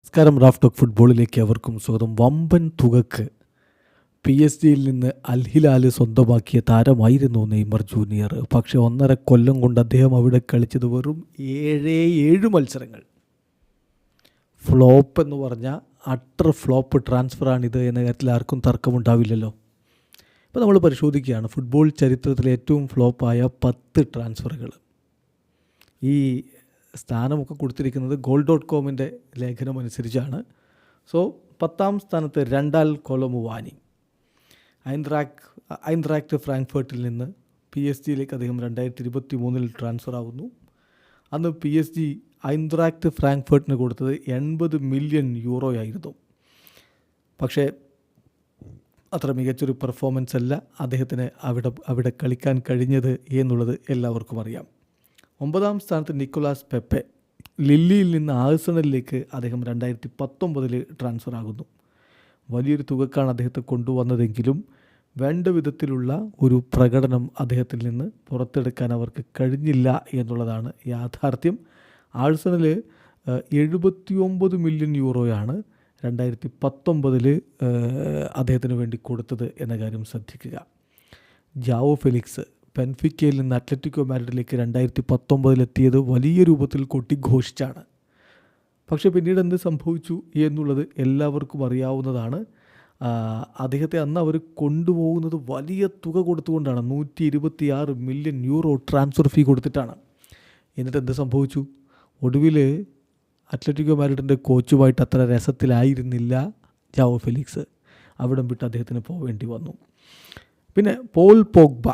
നമസ്കാരം. Raf talk ഫുട്ബോളിലേക്ക് അവർക്കും സ്വാഗതം. വമ്പൻ തുകക്ക് PSG-യിൽ നിന്ന് അൽ ഹിലാൽ സ്വന്തമാക്കിയ താരമായിരുന്നു നെയ്മർ ജൂനിയർ. പക്ഷേ 1.5 കൊല്ലം കൊണ്ട് അദ്ദേഹം അവിടെ കളിച്ചത് വെറും 7 മത്സരങ്ങൾ. ഫ്ലോപ്പ് എന്ന് പറഞ്ഞാൽ അട്ടർ ഫ്ലോപ്പ് ട്രാൻസ്ഫറാണിത് എന്ന കാര്യത്തിൽ ആർക്കും തർക്കമുണ്ടാവില്ലല്ലോ. ഇപ്പോൾ നമ്മൾ പരിശോധിക്കുകയാണ് ഫുട്ബോൾ ചരിത്രത്തിലെ ഏറ്റവും ഫ്ലോപ്പായ 10 ട്രാൻസ്ഫറുകൾ. ഈ സ്ഥാനമൊക്കെ കൊടുത്തിരിക്കുന്നത് goal.comൻ്റെ ലേഖനം അനുസരിച്ചാണ്. സോ 10ാം സ്ഥാനത്ത് രണ്ടാൽ കൊളമുവാനി, ഐൻട്രാക്ട് ഫ്രാങ്ക്ഫർട്ടിൽ നിന്ന് PSG-യിലേക്ക് അദ്ദേഹം 2023 ട്രാൻസ്ഫർ ആവുന്നു. അന്ന് PSG ഐൻട്രാക്ട് ഫ്രാങ്ക്ഫർട്ടിന് കൊടുത്തത് 80 മില്യൺ യൂറോയായിരുന്നു. പക്ഷേ അത്ര മികച്ചൊരു പെർഫോമൻസ് അല്ല അദ്ദേഹത്തിന് അവിടെ കളിക്കാൻ കഴിഞ്ഞത് എന്നുള്ളത് എല്ലാവർക്കും അറിയാം. 9ാം സ്ഥാനത്ത് നിക്കോളാസ് പെപ്പെ, ലില്ലിയിൽ നിന്ന് ആഴ്സണലിലേക്ക് അദ്ദേഹം 2019 ട്രാൻസ്ഫർ ആകുന്നു. വലിയൊരു തുകക്കാണ് അദ്ദേഹത്തെ കൊണ്ടുവന്നതെങ്കിലും വേണ്ട വിധത്തിലുള്ള ഒരു പ്രകടനം അദ്ദേഹത്തിൽ നിന്ന് പുറത്തെടുക്കാൻ അവർക്ക് കഴിഞ്ഞില്ല എന്നുള്ളതാണ് യാഥാർത്ഥ്യം. ആഴ്സണൽ 79 മില്യൺ യൂറോയാണ് 2019 അദ്ദേഹത്തിന് വേണ്ടി കൊടുത്തത് എന്ന കാര്യം ശ്രദ്ധിക്കുക. ജാവോ ഫെലിക്സ് ബെൻഫിക്കയിൽ നിന്ന് അത്ലറ്റിക്കോ മാഡ്രിഡിലേക്ക് 2019 എത്തിയത് വലിയ രൂപത്തിൽ കൊട്ടിഘോഷിച്ചാണ്. പക്ഷേ പിന്നീട് എന്ത് സംഭവിച്ചു എന്നുള്ളത് എല്ലാവർക്കും അറിയാവുന്നതാണ്. അദ്ദേഹത്തെ അന്ന് അവർ കൊണ്ടുപോകുന്നത് വലിയ തുക കൊടുത്തുകൊണ്ടാണ്. 126 മില്യൺ യൂറോ ട്രാൻസ്ഫർ ഫീ കൊടുത്തിട്ടാണ്. എന്നിട്ട് എന്ത് സംഭവിച്ചു? ഒടുവിൽ അത്ലറ്റിക്കോ മാഡ്രിഡിൻ്റെ കോച്ചുമായിട്ട് അത്ര രസത്തിലായിരുന്നില്ല ജാവോ ഫെലിക്സ്. അവിടം വിട്ട് അദ്ദേഹത്തിന് പോവേണ്ടി വന്നു. പിന്നെ പോൾ പോഗ്ബ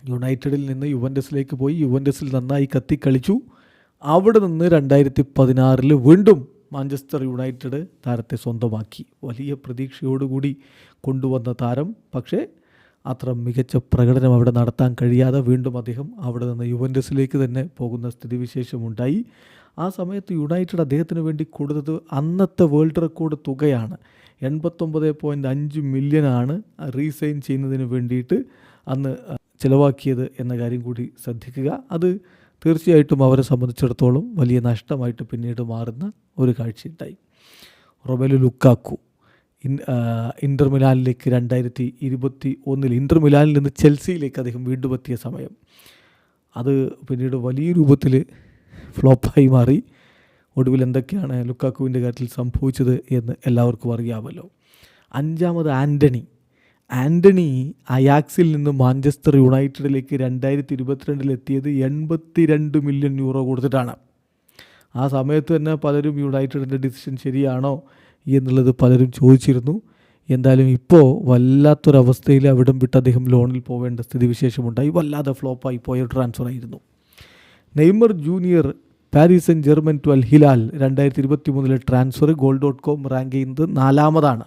യുണൈറ്റഡിൽ നിന്ന് യുവൻറ്റസിലേക്ക് പോയി. യുവൻറ്റസിൽ നന്നായി കത്തിക്കളിച്ചു. അവിടെ നിന്ന് 2016 വീണ്ടും മാഞ്ചസ്റ്റർ യുണൈറ്റഡ് താരത്തെ സ്വന്തമാക്കി. വലിയ പ്രതീക്ഷയോടുകൂടി കൊണ്ടുവന്ന താരം. പക്ഷേ അത്ര മികച്ച പ്രകടനം അവിടെ നടത്താൻ കഴിയാതെ വീണ്ടും അദ്ദേഹം അവിടെ നിന്ന് യുവൻറ്റസിലേക്ക് തന്നെ പോകുന്ന സ്ഥിതിവിശേഷമുണ്ടായി. ആ സമയത്ത് യുണൈറ്റഡ് അദ്ദേഹത്തിന് വേണ്ടി കൊടുത്തത് അന്നത്തെ വേൾഡ് റെക്കോർഡ് തുകയാണ്. 89.5 മില്യനാണ് റീസൈൻ ചെയ്യുന്നതിന് വേണ്ടിയിട്ട് അന്ന് ചിലവാക്കിയത് എന്ന കാര്യം കൂടി ശ്രദ്ധിക്കുക. അത് തീർച്ചയായിട്ടും അവരെ സംബന്ധിച്ചിടത്തോളം വലിയ നഷ്ടമായിട്ട് പിന്നീട് മാറുന്ന ഒരു കാഴ്ചയുണ്ടായി. റൊമേലു ലുക്കാക്കു ഇൻ്റർ മിലാനിലേക്ക് 2021 ഇൻ്റർ മിലാനിൽ നിന്ന് ചെൽസിയിലേക്ക് അദ്ദേഹം വീണ്ടും എത്തിയ സമയം അത് പിന്നീട് വലിയ രൂപത്തിൽ ഫ്ലോപ്പായി മാറി. ഒടുവിൽ എന്തൊക്കെയാണ് ലുക്കാക്കുവിൻ്റെ കാര്യത്തിൽ സംഭവിച്ചത് എന്ന് എല്ലാവർക്കും അറിയാമല്ലോ. 5ാമത് ആൻ്റണി അയാക്സിൽ നിന്ന് മാഞ്ചസ്റ്റർ യുണൈറ്റഡിലേക്ക് 2022 എത്തിയത് 82 മില്യൺ യൂറോ കൊടുത്തിട്ടാണ്. ആ സമയത്ത് തന്നെ പലരും യുണൈറ്റഡിൻ്റെ ഡിസിഷൻ ശരിയാണോ എന്നുള്ളത് പലരും ചോദിച്ചിരുന്നു. എന്തായാലും ഇപ്പോൾ വല്ലാത്തൊരവസ്ഥയിൽ അവിടം വിട്ട് അദ്ദേഹം ലോണിൽ പോവേണ്ട സ്ഥിതിവിശേഷമുണ്ടായി. വല്ലാതെ ഫ്ലോപ്പായി പോയ ട്രാൻസ്ഫർ ആയിരുന്നു. Neymar junior Paris Saint Germain to Al Hilal 2023 transfer goal.com rank ചെയ്യുന്നത് 4ാമതാണ്.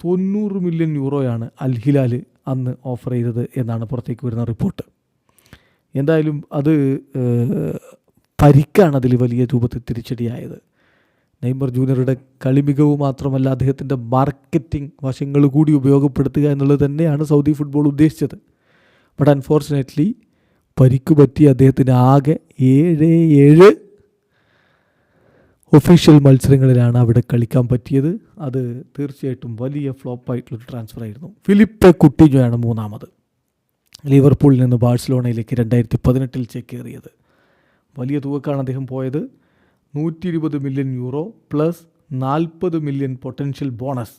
90 മില്യൺ യൂറോയാണ് അൽ ഹിലാൽ അന്ന് ഓഫർ ചെയ്തത് എന്നാണ് പുറത്തേക്ക് വരുന്ന റിപ്പോർട്ട്. എന്തായാലും അത് പരിക്കാണ് അതിൽ വലിയ രൂപത്തിൽ തിരിച്ചടിയായത്. നെയ്മർ ജൂനിയറുടെ കളി മികവ് മാത്രമല്ല അദ്ദേഹത്തിൻ്റെ മാർക്കറ്റിംഗ് വശങ്ങൾ കൂടി ഉപയോഗപ്പെടുത്തുക എന്നുള്ളത് തന്നെയാണ് സൗദി ഫുട്ബോൾ ഉദ്ദേശിച്ചത്. ബട്ട് അൺഫോർച്ചുനേറ്റ്ലി പരിക്ക് പറ്റി അദ്ദേഹത്തിന് ആകെ 7 ഒഫീഷ്യൽ മത്സരങ്ങളിലാണ് അവിടെ കളിക്കാൻ പറ്റിയത്. അത് തീർച്ചയായിട്ടും വലിയ ഫ്ലോപ്പായിട്ടുള്ളൊരു ട്രാൻസ്ഫർ ആയിരുന്നു. ഫിലിപ്പെ കുട്ടിഞ്ഞോയാണ് 3ാമത്. ലിവർപൂളിൽ നിന്ന് ബാഴ്സലോണയിലേക്ക് 2018 ചേക്കേറിയത്. വലിയ തുകക്കാണ് അദ്ദേഹം പോയത്. 120 million euro plus 40 million potential bonus.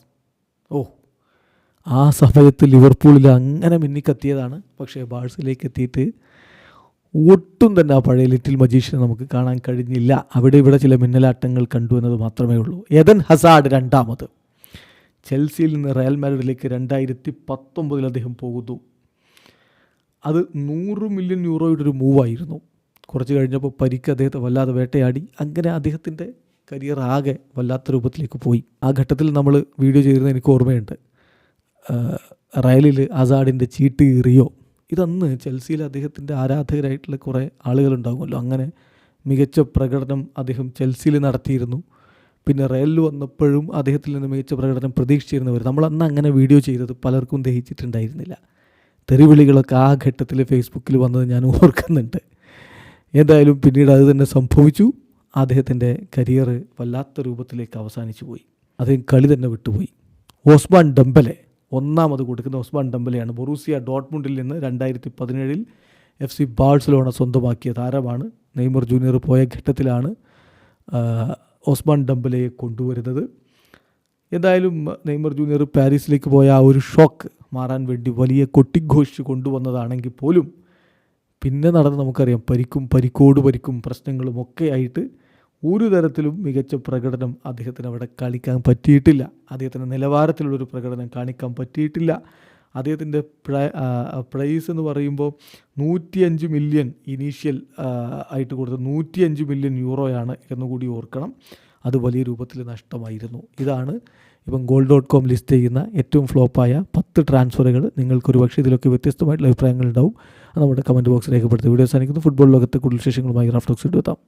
ആ സമയത്ത് ലിവർപൂളിൽ അങ്ങനെ മിന്നിക്കത്തിയതാണ്. പക്ഷേ ബാഴ്സയിലേക്ക് എത്തിയിട്ട് ഒട്ടും തന്നെ ആ പഴയ ലിറ്റിൽ മജീഷ്യനെ നമുക്ക് കാണാൻ കഴിഞ്ഞില്ല. അവിടെ ഇവിടെ ചില മിന്നലാട്ടങ്ങൾ കണ്ടു എന്നത് മാത്രമേ ഉള്ളൂ. എദൻ ഹസാർഡ് 2ാമത്. ചെൽസിയിൽ നിന്ന് റയൽ മാഡ്രിഡിലേക്ക് 2019 അദ്ദേഹം പോകുന്നു. അത് 100 മില്യൺ യൂറോയുടെ ഒരു മൂവായിരുന്നു. കുറച്ച് കഴിഞ്ഞപ്പോൾ പരിക്ക് അദ്ദേഹത്തെ വല്ലാതെ വേട്ടയാടി. അങ്ങനെ അദ്ദേഹത്തിൻ്റെ കരിയർ ആകെ വല്ലാത്ത രൂപത്തിലേക്ക് പോയി. ആ ഘട്ടത്തിൽ നമ്മൾ വീഡിയോ ചെയ്തിരുന്നത് എനിക്ക് ഓർമ്മയുണ്ട്. റയലിൽ ഹസാർഡിൻ്റെ ചീട്ട് കീറിയോ. ഇതന്ന് ചെൽസിയിൽ അദ്ദേഹത്തിൻ്റെ ആരാധകരായിട്ടുള്ള കുറേ ആളുകളുണ്ടാകുമല്ലോ. അങ്ങനെ മികച്ച പ്രകടനം അദ്ദേഹം ചെൽസിയിൽ നടത്തിയിരുന്നു. പിന്നെ റയലിൽ വന്നപ്പോഴും അദ്ദേഹത്തിൽ നിന്ന് മികച്ച പ്രകടനം പ്രതീക്ഷിച്ചിരുന്നവർ നമ്മളന്ന് അങ്ങനെ വീഡിയോ ചെയ്തത് പലർക്കും ദഹിച്ചിട്ടുണ്ടായിരുന്നില്ല. തെറിവിളികളൊക്കെ ആ ഘട്ടത്തിൽ ഫേസ്ബുക്കിൽ വന്നത് ഞാൻ ഓർക്കുന്നുണ്ട്. എന്തായാലും പിന്നീട് അത് തന്നെ സംഭവിച്ചു. അദ്ദേഹത്തിൻ്റെ കരിയർ വല്ലാത്ത രൂപത്തിലേക്ക് അവസാനിച്ചു പോയി. അദ്ദേഹം കളി തന്നെ വിട്ടുപോയി. ഓസ്മാൻ ഡെംബലെ, ഒന്നാമത് കൊടുക്കുന്ന ഓസ്മാൻ ഡെംബലെയാണ്. ബൊറൂസിയ ഡോട്ട്മുണ്ടിൽ നിന്ന് 2017 FC ബാഴ്സലോണ സ്വന്തമാക്കിയ താരമാണ്. നെയ്മർ ജൂനിയർ പോയ ഘട്ടത്തിലാണ് ഓസ്മാൻ ഡെംബലയെ കൊണ്ടുവരുന്നത്. എന്തായാലും നെയ്മർ ജൂനിയർ പാരീസിലേക്ക് പോയ ആ ഒരു ഷോക്ക് മാറാൻ വേണ്ടി വലിയ കൊട്ടിഘോഷിച്ച് കൊണ്ടുവന്നതാണെങ്കിൽ പോലും പിന്നെ നടന്ന് നമുക്കറിയാം, പരിക്കും പ്രശ്നങ്ങളും ഒക്കെ ആയിട്ട് ഒരു തരത്തിലും മികച്ച പ്രകടനം അദ്ദേഹത്തിന് അവിടെ കളിക്കാൻ പറ്റിയിട്ടില്ല. അദ്ദേഹത്തിൻ്റെ നിലവാരത്തിലുള്ളൊരു പ്രകടനം കാണിക്കാൻ പറ്റിയിട്ടില്ല. അദ്ദേഹത്തിൻ്റെ പ്രൈസ് എന്ന് പറയുമ്പോൾ 105 മില്യൺ ഇനീഷ്യൽ ആയിട്ട് കൊടുത്ത 105 മില്യൺ യൂറോയാണ് എന്നുകൂടി ഓർക്കണം. അത് വലിയ രൂപത്തിൽ നഷ്ടമായിരുന്നു. ഇതാണ് ഇപ്പം goal.com ലിസ്റ്റ് ചെയ്യുന്ന ഏറ്റവും ഫ്ലോപ്പായ 10 ട്രാൻസ്ഫറുകൾ. നിങ്ങൾക്കൊരു പക്ഷേ ഇതിലൊക്കെ വ്യത്യസ്തമായിട്ടുള്ള അഭിപ്രായങ്ങൾ ഉണ്ടാവും. അത് നമ്മുടെ കമൻറ്റ് ബോക്സിൽ രേഖപ്പെടുത്തി. വീഡിയോ സാധിക്കുന്നു. ഫുട്ബോൾ ലോകത്തെ കൂടുതൽ വിശേഷങ്ങളുമായി റാഫ് ടോക്സ് എത്താം.